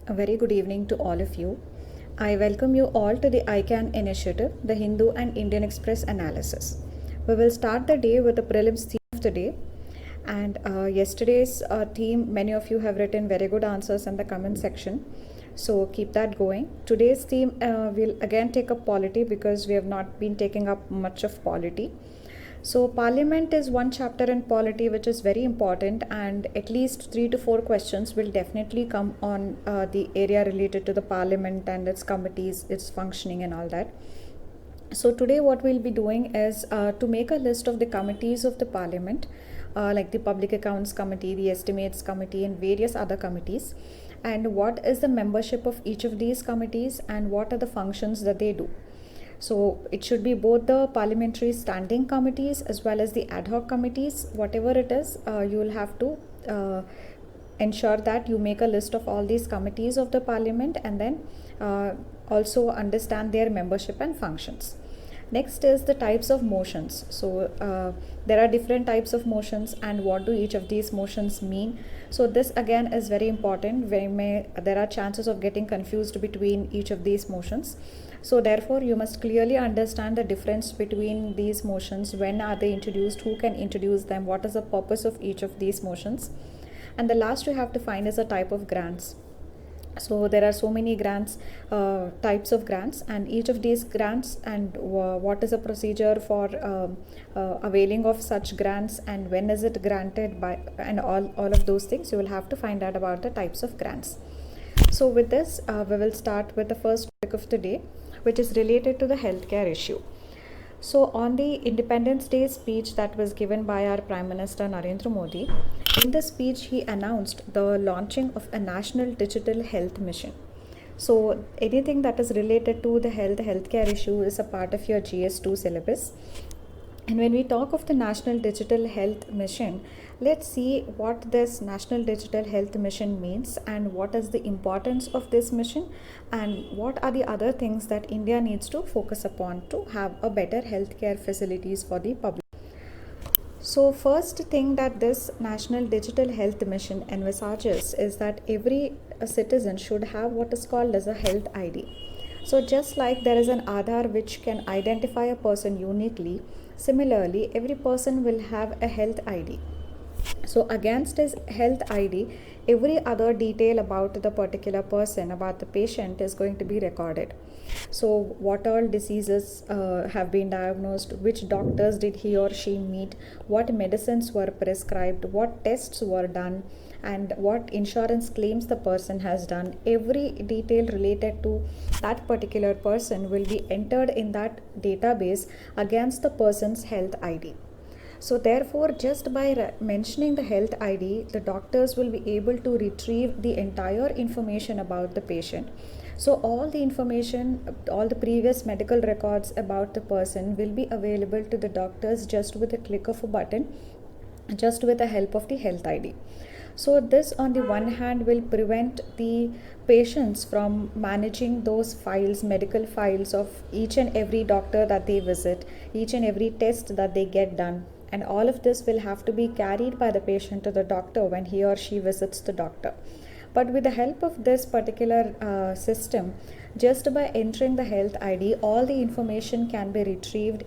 A very good evening to all of you. I welcome you all to the ICANN initiative, the Hindu and Indian Express analysis. We will start the day with the prelims theme of the day. And yesterday's theme, many of you have written very good answers in the comment section. So keep that going. Today's theme will again take up polity because we have not been taking up much of polity. So Parliament is one chapter in polity which is very important, and at least 3 to 4 questions will definitely come on the area related to the Parliament and its committees, its functioning and all that. So today what we'll be doing is to make a list of the committees of the Parliament, like the Public Accounts Committee, the Estimates Committee and various other committees, and what is the membership of each of these committees and what are the functions that they do. So it should be both the parliamentary standing committees as well as the ad hoc committees. Whatever it is, you will have to ensure that you make a list of all these committees of the parliament and then also understand their membership and functions. Next is the types of motions. So there are different types of motions and what do each of these motions mean. So this again is very important. There are chances of getting confused between each of these motions. So therefore you must clearly understand the difference between these motions. When are they introduced? Who can introduce them? What is the purpose of each of these motions? And the last you have to find is a type of grants. So there are so many grants, types of grants, and each of these grants and what is the procedure for availing of such grants and when is it granted by, and all of those things you will have to find out about the types of grants. So with this we will start with the first topic of the day, which is related to the healthcare issue. So on the Independence Day speech that was given by our Prime Minister Narendra Modi, in the speech he announced the launching of a national digital health mission. So anything that is related to the healthcare issue is a part of your GS2 syllabus. And when we talk of the National Digital Health Mission, let's see what this National Digital Health Mission means and what is the importance of this mission and what are the other things that India needs to focus upon to have a better healthcare facilities for the public. So first thing that this National Digital Health Mission envisages is that every citizen should have what is called as a health ID. So just like there is an Aadhaar which can identify a person uniquely, similarly every person will have a health ID. So against his health ID, every other detail about the particular person, about the patient, is going to be recorded. So what all diseases have been diagnosed, which doctors did he or she meet, what medicines were prescribed, what tests were done, and what insurance claims the person has done. Every detail related to that particular person will be entered in that database against the person's health ID. So therefore, just by mentioning the health ID, the doctors will be able to retrieve the entire information about the patient. So all the information, all the previous medical records about the person will be available to the doctors just with a click of a button, just with the help of the health ID. So this on the one hand will prevent the patients from managing those files, medical files of each and every doctor that they visit, each and every test that they get done. And all of this will have to be carried by the patient to the doctor when he or she visits the doctor. But with the help of this particular system, just by entering the health ID, all the information can be retrieved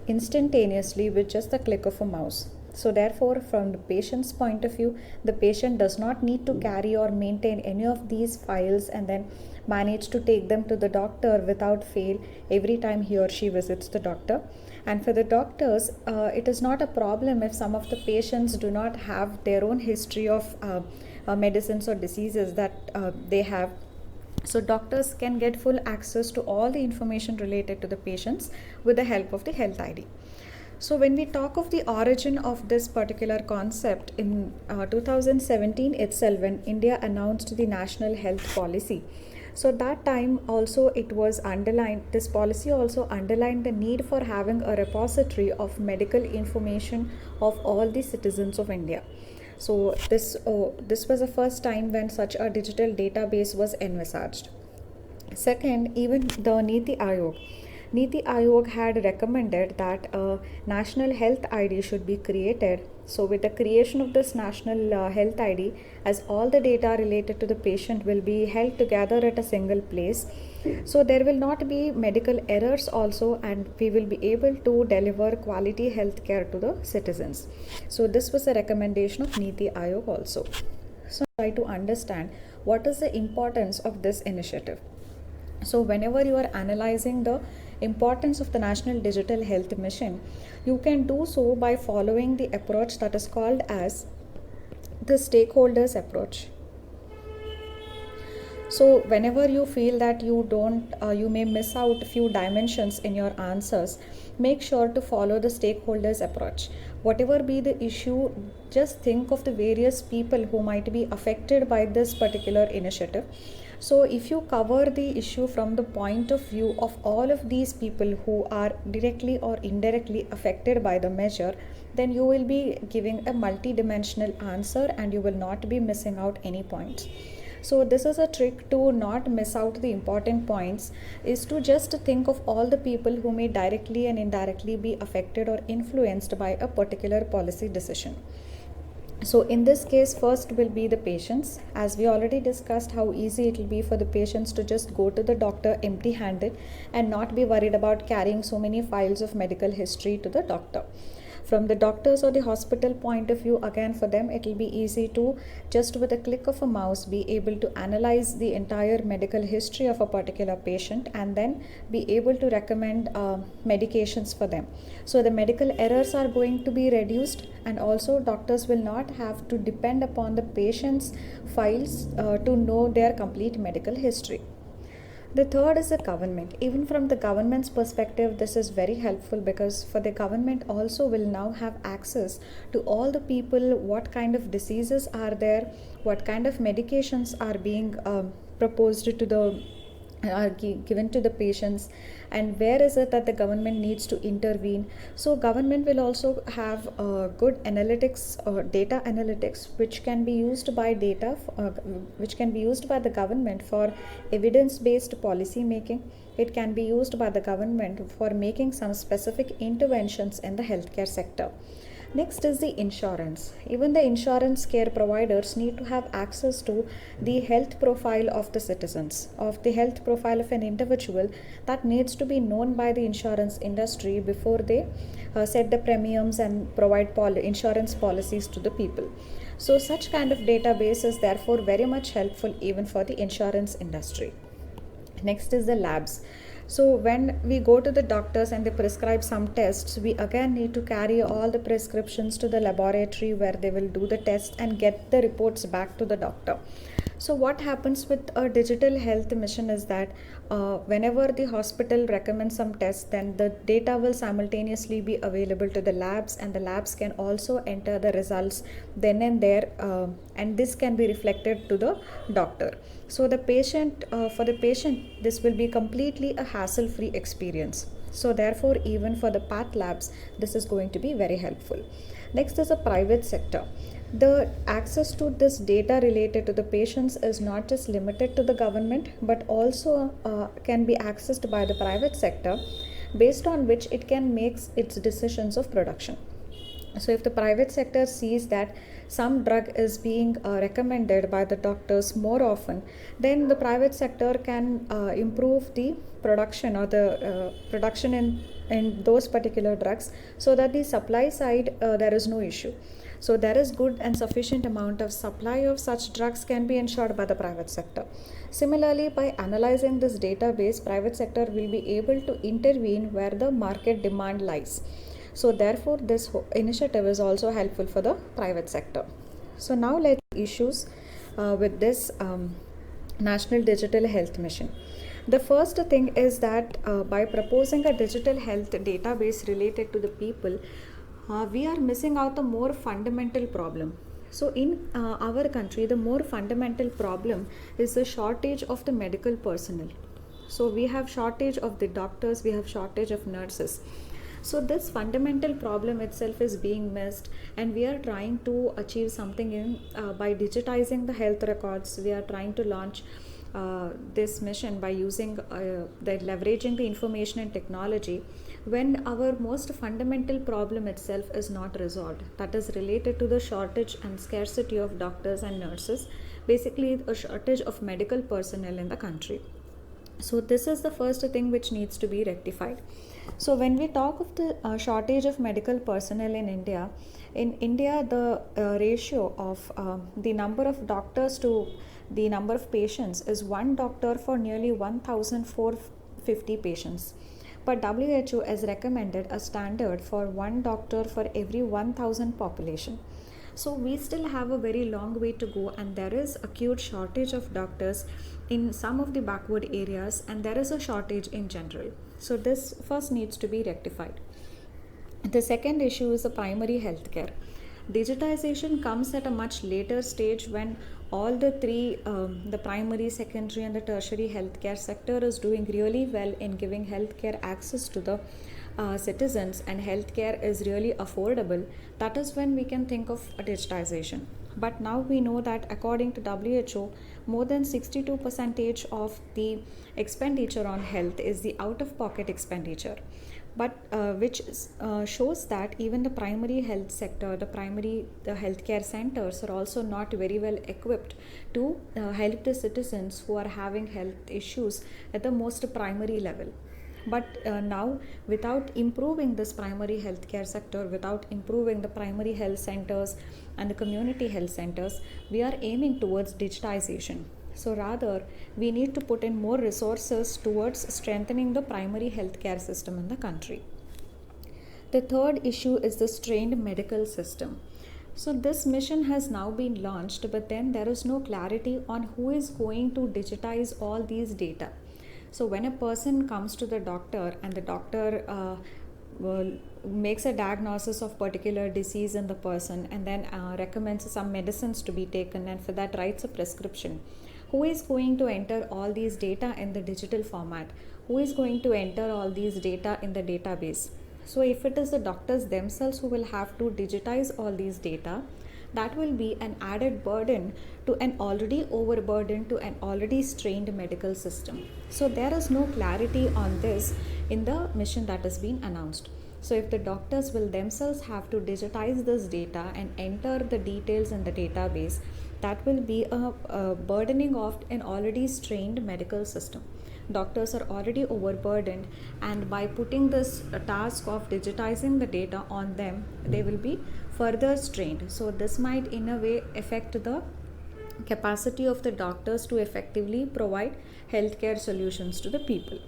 instantaneously with just the click of a mouse. So therefore, from the patient's point of view, the patient does not need to carry or maintain any of these files and then manage to take them to the doctor without fail every time he or she visits the doctor. And for the doctors, it is not a problem if some of the patients do not have their own history of medicines or diseases that they have. So doctors can get full access to all the information related to the patients with the help of the health ID. So when we talk of the origin of this particular concept, in 2017 itself, when India announced the National Health Policy, so that time also it was underlined, this policy also underlined the need for having a repository of medical information of all the citizens of India. So this was the first time when such a digital database was envisaged. Second, even the Niti Ayog had recommended that a national health ID should be created So with the creation of this national health ID, as all the data related to the patient will be held together at a single place, so there will not be medical errors also, and we will be able to deliver quality health care to the citizens. So this was a recommendation of Niti Aayog also. So try to understand what is the importance of this initiative. So whenever you are analyzing the importance of the National Digital Health Mission, you can do so by following the approach that is called as the stakeholders approach. So whenever you feel that you may miss out a few dimensions in your answers, make sure to follow the stakeholders approach. Whatever be the issue, just think of the various people who might be affected by this particular initiative. So if you cover the issue from the point of view of all of these people who are directly or indirectly affected by the measure, then you will be giving a multi-dimensional answer and you will not be missing out any points. So this is a trick to not miss out the important points, is to just think of all the people who may directly and indirectly be affected or influenced by a particular policy decision. So in this case, first will be the patients. As we already discussed, how easy it will be for the patients to just go to the doctor empty handed and not be worried about carrying so many files of medical history to the doctor. From the doctors or the hospital point of view, again for them it will be easy to just with a click of a mouse be able to analyze the entire medical history of a particular patient and then be able to recommend medications for them. So the medical errors are going to be reduced, and also doctors will not have to depend upon the patient's files to know their complete medical history. The third is the government. Even from the government's perspective, this is very helpful, because for the government also will now have access to all the people, what kind of diseases are there, what kind of medications are being proposed to the are given to the patients, and where is it that the government needs to intervene. So government will also have good analytics or data analytics, which can be used by which can be used by the government for evidence based policy making. It can be used by the government for making some specific interventions in the healthcare sector. Next is the insurance. Even the insurance care providers need to have access to the health profile of the citizens, of the health profile of an individual, that needs to be known by the insurance industry before they set the premiums and provide insurance policies to the people. So such kind of database is therefore very much helpful even for the insurance industry. Next is the labs. So when we go to the doctors and they prescribe some tests, we again need to carry all the prescriptions to the laboratory where they will do the test and get the reports back to the doctor. So what happens with a digital health mission is that whenever the hospital recommends some tests, then the data will simultaneously be available to the labs, and the labs can also enter the results then and there, and this can be reflected to the doctor. So the patient, for the patient, this will be completely a hassle-free experience. So therefore, even for the path labs, this is going to be very helpful. Next is the private sector. The access to this data related to the patients is not just limited to the government, but also can be accessed by the private sector, based on which it can make its decisions of production. So if the private sector sees that some drug is being recommended by the doctors more often, then the private sector can improve the production or the production in those particular drugs, so that the supply side there is no issue. So there is good and sufficient amount of supply of such drugs can be ensured by the private sector. Similarly, by analyzing this database, private sector will be able to intervene where the market demand lies. So therefore, this initiative is also helpful for the private sector. So now let's issues with this National Digital Health Mission. The first thing is that by proposing a digital health database related to the people, we are missing out a more fundamental problem. So in our country, the more fundamental problem is the shortage of the medical personnel. So we have shortage of the doctors, we have shortage of nurses. So this fundamental problem itself is being missed, and we are trying to achieve something in by digitizing the health records. We are trying to launch this mission by using leveraging the information and technology when our most fundamental problem itself is not resolved, that is related to the shortage and scarcity of doctors and nurses, basically a shortage of medical personnel in the country. So this is the first thing which needs to be rectified. So when we talk of the shortage of medical personnel in India the ratio of the number of doctors to the number of patients is one doctor for nearly 1450 patients. But WHO has recommended a standard for one doctor for every 1000 population. So we still have a very long way to go, and there is acute shortage of doctors in some of the backward areas, and there is a shortage in general. So this first needs to be rectified. The second issue is the primary health care. Digitization comes at a much later stage when all the three, the primary, secondary, and the tertiary healthcare sector is doing really well in giving healthcare access to the citizens, and healthcare is really affordable. That is when we can think of a digitization. But now we know that according to WHO, more than 62% of the expenditure on health is the out-of-pocket expenditure. But which shows that even the primary health sector, the healthcare centers are also not very well equipped to help the citizens who are having health issues at the most primary level. But now, without improving this primary healthcare sector, without improving the primary health centers and the community health centers, we are aiming towards digitization. So rather, we need to put in more resources towards strengthening the primary healthcare system in the country. The third issue is the strained medical system. So this mission has now been launched, but then there is no clarity on who is going to digitize all these data. So when a person comes to the doctor and the doctor makes a diagnosis of particular disease in the person and then recommends some medicines to be taken, and for that writes a prescription, who is going to enter all these data in the digital format? Who is going to enter all these data in the database? So if it is the doctors themselves who will have to digitize all these data, that will be an added burden to an already overburdened, to an already strained medical system. So there is no clarity on this in the mission that has been announced. So if the doctors will themselves have to digitize this data and enter the details in the database, that will be a burdening of an already strained medical system. Doctors are already overburdened, and by putting this task of digitizing the data on them, they will be further strained. So this might in a way affect the capacity of the doctors to effectively provide healthcare solutions to the people.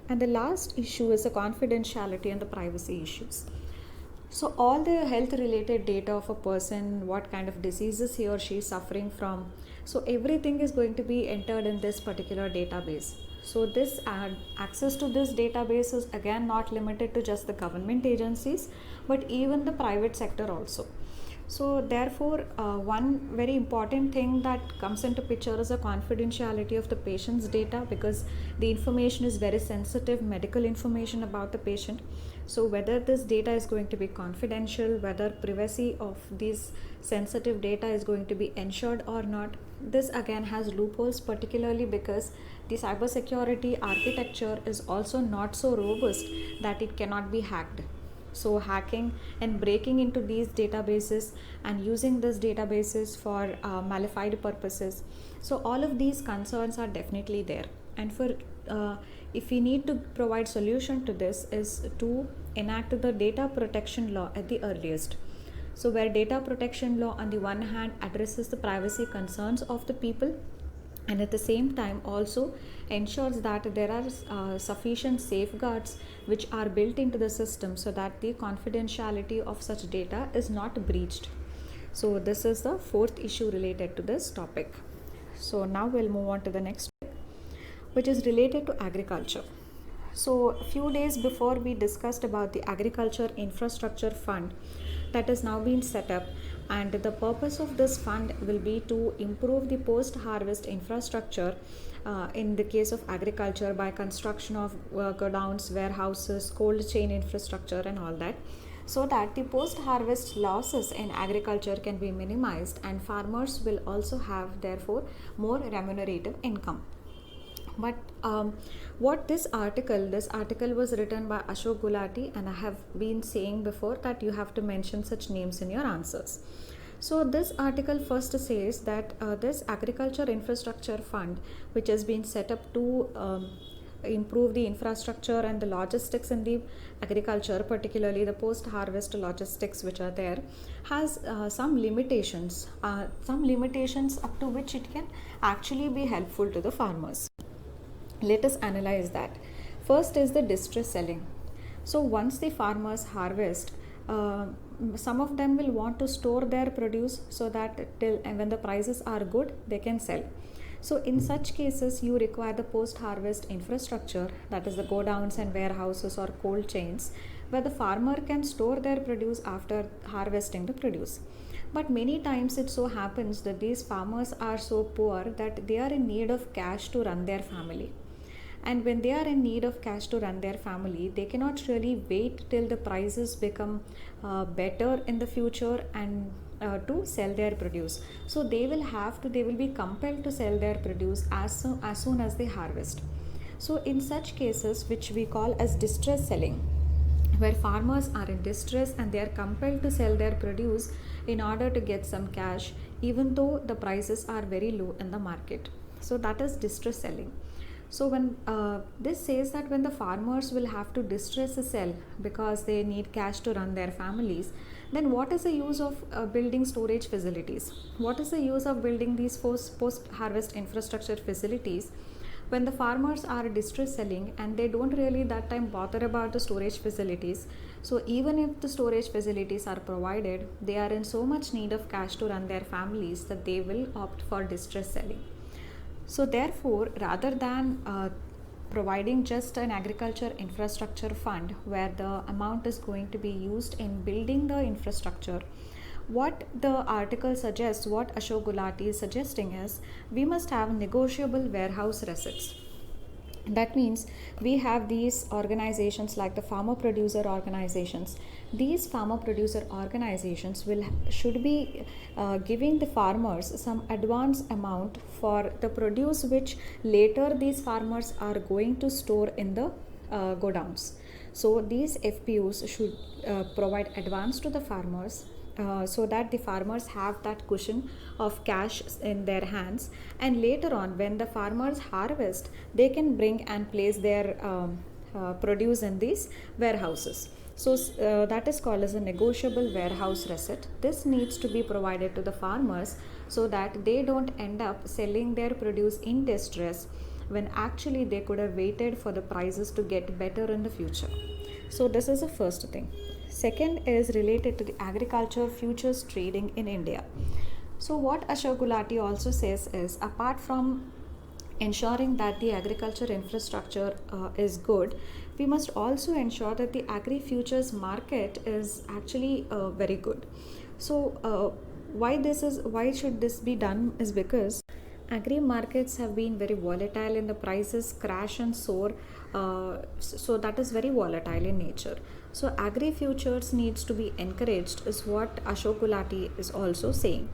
And the last issue is the confidentiality and the privacy issues. So all the health related data of a person, what kind of diseases he or she is suffering from, so everything is going to be entered in this particular database. So this access to this database is again not limited to just the government agencies, but even the private sector also. So therefore, one very important thing that comes into picture is the confidentiality of the patient's data, because the information is very sensitive medical information about the patient. So whether this data is going to be confidential, whether privacy of these sensitive data is going to be ensured or not, this again has loopholes, particularly because the cybersecurity architecture is also not so robust that it cannot be hacked. So hacking and breaking into these databases and using these databases for malified purposes. So all of these concerns are definitely there. And for if we need to provide solution to this is to enact the data protection law at the earliest. So where data protection law on the one hand addresses the privacy concerns of the people, and at the same time also ensures that there are sufficient safeguards which are built into the system so that the confidentiality of such data is not breached. So this is the fourth issue related to this topic. So now we'll move on to the next, which is related to agriculture. So a few days before we discussed about the agriculture infrastructure fund that has now been set up, and the purpose of this fund will be to improve the post-harvest infrastructure in the case of agriculture by construction of godowns, warehouses, cold chain infrastructure and all that, so that the post-harvest losses in agriculture can be minimized and farmers will also have therefore more remunerative income. But this article was written by Ashok Gulati, and I have been saying before that you have to mention such names in your answers. So this article first says that this agriculture infrastructure fund, which has been set up to improve the infrastructure and the logistics in the agriculture, particularly the post-harvest logistics which are there, has some limitations up to which it can actually be helpful to the farmers. Let us analyze that. First is the distress selling. So once the farmers harvest, uh, some of them will want to store their produce so that till and when the prices are good, they can sell. So in such cases, you require the post-harvest infrastructure, that is the godowns and warehouses or cold chains, where the farmer can store their produce after harvesting the produce. But many times it so happens that these farmers are so poor that they are in need of cash to run their family. And when they are in need of cash to run their family, they cannot really wait till the prices become better in the future and to sell their produce. So they will be compelled to sell their produce as soon as they harvest. So in such cases, which we call as distress selling, where farmers are in distress and they are compelled to sell their produce in order to get some cash, even though the prices are very low in the market. So that is distress selling. So when this says that when the farmers will have to distress sell because they need cash to run their families, then what is the use of building storage facilities? What is the use of building these post-harvest infrastructure facilities when the farmers are distress selling and they don't really that time bother about the storage facilities? So even if the storage facilities are provided, they are in so much need of cash to run their families that they will opt for distress selling. So therefore, rather than providing just an agriculture infrastructure fund where the amount is going to be used in building the infrastructure, what the article suggests, what Ashok Gulati is suggesting is we must have negotiable warehouse receipts. That means we have these organizations like the farmer producer organizations. These farmer producer organizations should be giving the farmers some advance amount for the produce which later these farmers are going to store in the godowns. So these FPOs should provide advance to the farmers so that the farmers have that cushion of cash in their hands, and later on when the farmers harvest, they can bring and place their produce in these warehouses. So that is called as a negotiable warehouse receipt. This needs to be provided to the farmers so that they don't end up selling their produce in distress when actually they could have waited for the prices to get better in the future. So this is the first thing. Second is related to the agriculture futures trading in India. So what Ashok Gulati also says is, apart from ensuring that the agriculture infrastructure is good, we must also ensure that the agri futures market is actually very good. So why should this be done is because agri markets have been very volatile and the prices crash and soar, so that is very volatile in nature. So agri futures needs to be encouraged is what Ashok Gulati is also saying.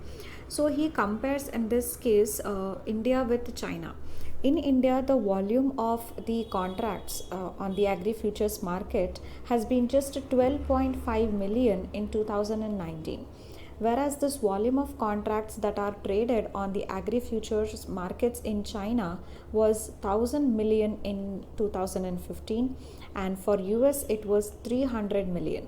So he compares in this case India with China. In India, the volume of the contracts on the agri futures market has been just 12.5 million in 2019, whereas this volume of contracts that are traded on the agri futures markets in China was 1000 million in 2015, and for US it was 300 million.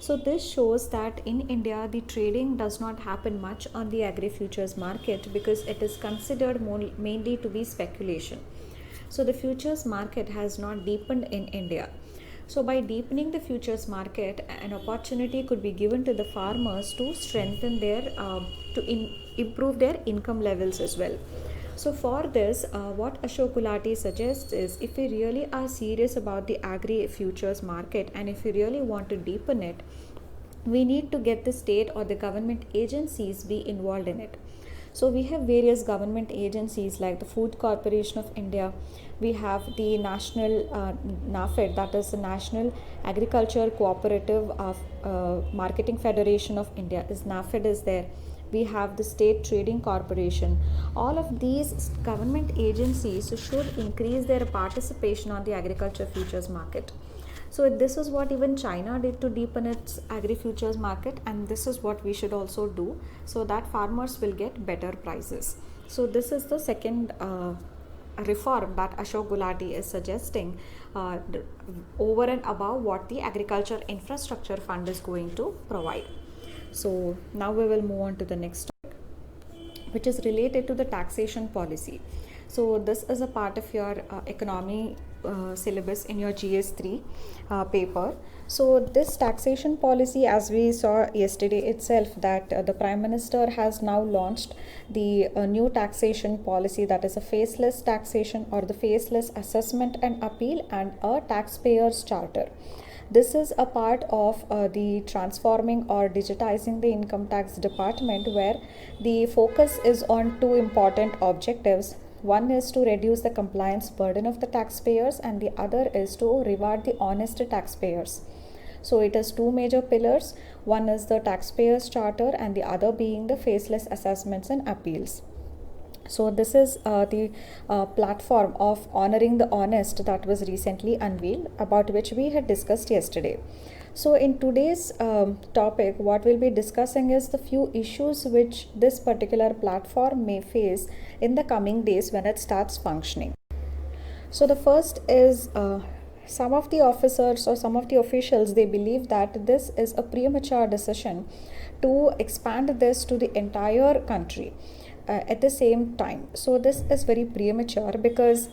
So this shows that in India the trading does not happen much on the agri futures market because it is considered mainly to be speculation. So the futures market has not deepened in India. So by deepening the futures market, an opportunity could be given to the farmers to strengthen their improve their income levels as well. So for this, what Ashok Gulati suggests is, if we really are serious about the agri futures market and if we really want to deepen it, we need to get the state or the government agencies be involved in it. So we have various government agencies like the Food Corporation of India. We have the National NAFED, that is the National Agriculture Cooperative of Marketing Federation of India. Is NAFED is there. we have the State Trading Corporation. All of these government agencies should increase their participation on the agriculture futures market. So this is what even China did to deepen its agri-futures market, and this is what we should also do, so that farmers will get better prices. So this is the second reform that Ashok Gulati is suggesting over and above what the Agriculture Infrastructure Fund is going to provide. So now we will move on to the next topic, which is related to the taxation policy. So this is a part of your economy syllabus in your GS3 paper. So this taxation policy, as we saw yesterday itself, that the Prime Minister has now launched the new taxation policy, that is a faceless taxation or the faceless assessment and appeal and a taxpayer's charter. This is a part of the transforming or digitizing the income tax department, where the focus is on two important objectives. One is to reduce the compliance burden of the taxpayers, and the other is to reward the honest taxpayers. So it has two major pillars. One is the taxpayers charter and the other being the faceless assessments and appeals. So this is the platform of honoring the honest that was recently unveiled, about which we had discussed yesterday. So in today's topic, what we'll be discussing is the few issues which this particular platform may face in the coming days when it starts functioning. So the first is some of the officers or some of the officials, they believe that this is a premature decision to expand this to the entire country at the same time. So this is very premature because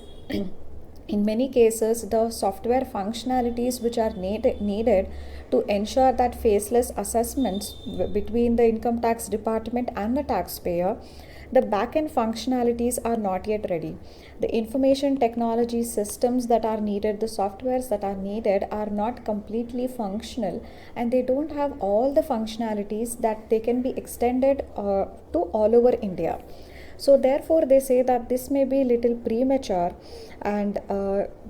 in many cases, the software functionalities which are needed to ensure that faceless assessments between the income tax department and the taxpayer, the back-end functionalities are not yet ready. The information technology systems that are needed, the softwares that are needed, are not completely functional, and they don't have all the functionalities that they can be extended to all over India. So therefore they say that this may be little premature, and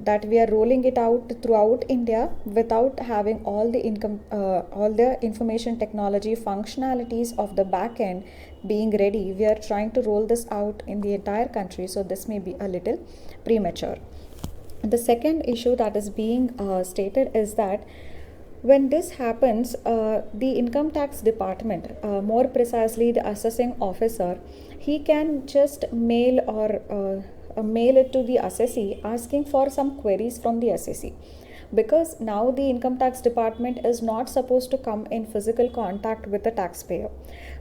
that we are rolling it out throughout India without having all the information technology functionalities of the back end being ready. We are trying to roll this out in the entire country, so this may be a little premature. The second issue that is being stated is that when this happens, the income tax department, more precisely the assessing officer, he can just mail it to the assessee asking for some queries from the assessee, because now the income tax department is not supposed to come in physical contact with the taxpayer.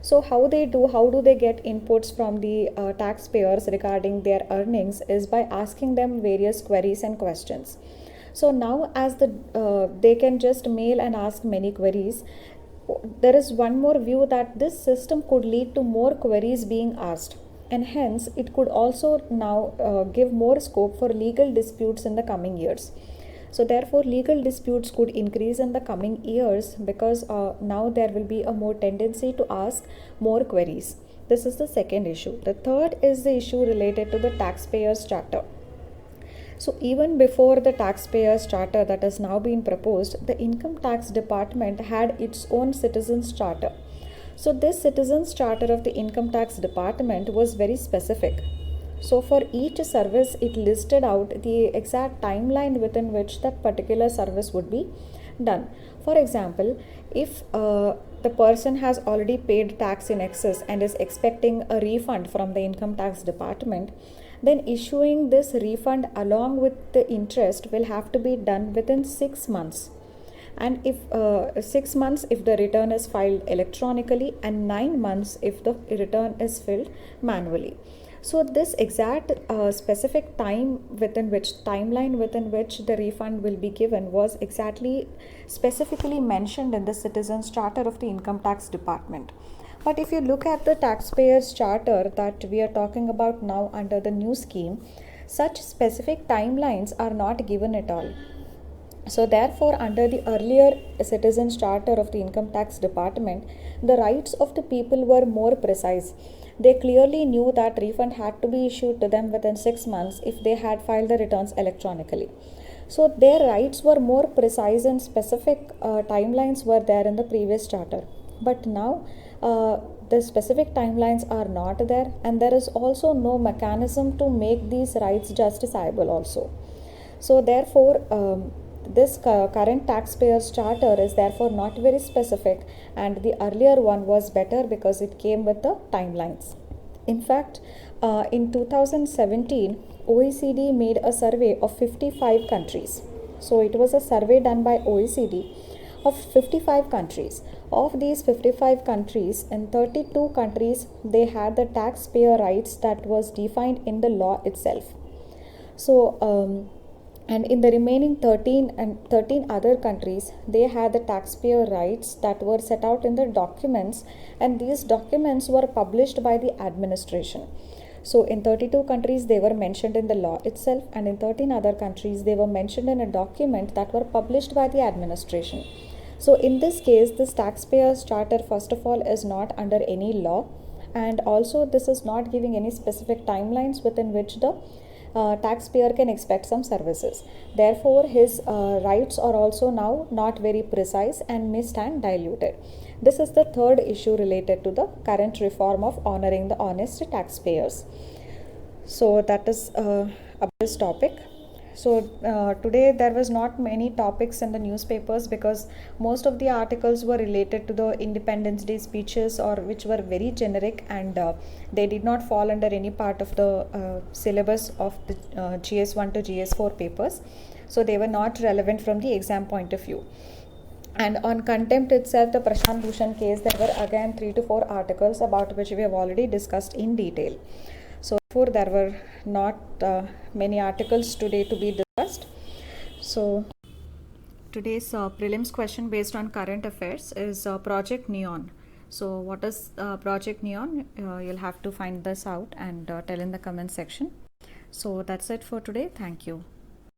So how do they get inputs from the taxpayers regarding their earnings is by asking them various queries and questions. So now as they can just mail and ask many queries, there is one more view that this system could lead to more queries being asked, and hence it could also now give more scope for legal disputes in the coming years. So therefore legal disputes could increase in the coming years, because now there will be a more tendency to ask more queries. This is the second issue. The third is the issue related to the taxpayers charter. So even before the taxpayers charter that has now been proposed, the income tax department had its own citizens charter. So this citizens charter of the income tax department was very specific. So for each service, it listed out the exact timeline within which that particular service would be done. For example, if the person has already paid tax in excess and is expecting a refund from the income tax department, then issuing this refund along with the interest will have to be done within 6 months. And if 6 months if the return is filed electronically, and 9 months if the return is filled manually. So this exact specific timeline within which the refund will be given was exactly specifically mentioned in the citizens charter of the income tax department. But if you look at the taxpayers charter that we are talking about now under the new scheme, such specific timelines are not given at all. So therefore, under the earlier citizens charter of the income tax department, the rights of the people were more precise. They clearly knew that refund had to be issued to them within 6 months if they had filed the returns electronically. So their rights were more precise, and specific timelines were there in the previous charter. But now the specific timelines are not there, and there is also no mechanism to make these rights justiciable also. So therefore, this current taxpayers charter is therefore not very specific, and the earlier one was better because it came with the timelines. In fact, in 2017, OECD made a survey of 55 countries. So it was a survey done by OECD of 55 countries. Of these 55 countries, in 32 countries, they had the taxpayer rights that was defined in the law itself. So, and in the remaining 13 other countries, they had the taxpayer rights that were set out in the documents, and these documents were published by the administration. So in 32 countries they were mentioned in the law itself, and in 13 other countries they were mentioned in a document that were published by the administration. So in this case, this taxpayers charter first of all is not under any law, and also this is not giving any specific timelines within which the taxpayer can expect some services. Therefore, his rights are also now not very precise and may stand diluted. This is the third issue related to the current reform of honoring the honest taxpayers. So that is about this topic. So today there was not many topics in the newspapers because most of the articles were related to the Independence Day speeches, or which were very generic, and they did not fall under any part of the syllabus of the GS1 to GS4 papers. So they were not relevant from the exam point of view. And on contempt itself, the Prashant Bhushan case, there were again 3 to 4 articles about which we have already discussed in detail. So therefore, there were not many articles today to be discussed. So today's prelims question based on current affairs is Project Neon. So what is Project Neon? You'll have to find this out and tell in the comment section. So that's it for today. Thank you.